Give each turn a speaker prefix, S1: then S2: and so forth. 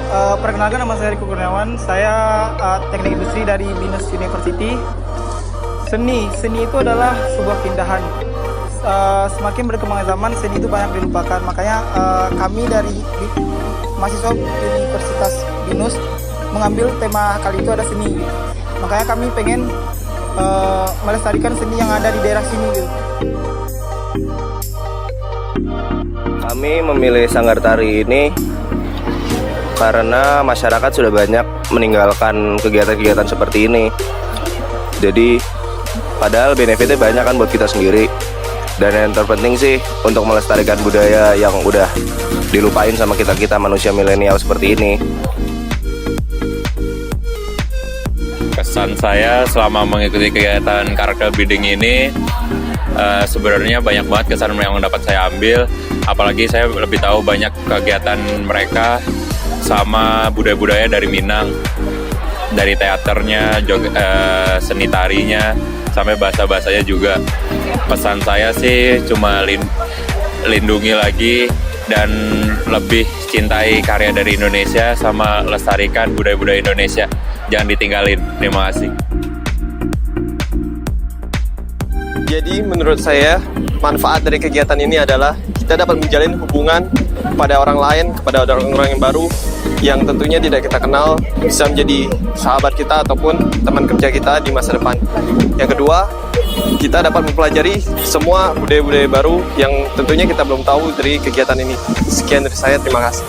S1: Perkenalkan, nama saya Riko Kurniawan. Saya teknik industri dari Binus University. Seni itu adalah sebuah keindahan. Semakin berkembang zaman, seni itu banyak dilupakan. Makanya kami dari mahasiswa Universitas Binus mengambil tema kali itu ada seni. Makanya kami pengen melestarikan seni yang ada di daerah sini gitu.
S2: Kami memilih Sanggar Tari ini karena masyarakat sudah banyak meninggalkan kegiatan-kegiatan seperti ini. Jadi padahal benefitnya banyak kan buat kita sendiri. Dan yang terpenting sih untuk melestarikan budaya yang udah dilupain sama kita-kita manusia milenial seperti ini.
S3: Kesan saya selama mengikuti kegiatan character building ini sebenarnya banyak banget kesan yang dapat saya ambil. Apalagi saya lebih tahu banyak kegiatan mereka sama budaya-budaya dari Minang, dari teaternya, seni tarinya, sampai bahasa-bahasanya juga. Pesan saya sih cuma lindungi lagi dan lebih cintai karya dari Indonesia sama lestarikan budaya-budaya Indonesia. Jangan ditinggalin. Terima kasih.
S4: Jadi menurut saya manfaat dari kegiatan ini adalah kita dapat menjalin hubungan kepada orang lain, kepada orang-orang yang baru yang tentunya tidak kita kenal, bisa menjadi sahabat kita ataupun teman kerja kita di masa depan. Yang kedua, kita dapat mempelajari semua budaya-budaya baru yang tentunya kita belum tahu dari kegiatan ini. Sekian dari saya, terima kasih.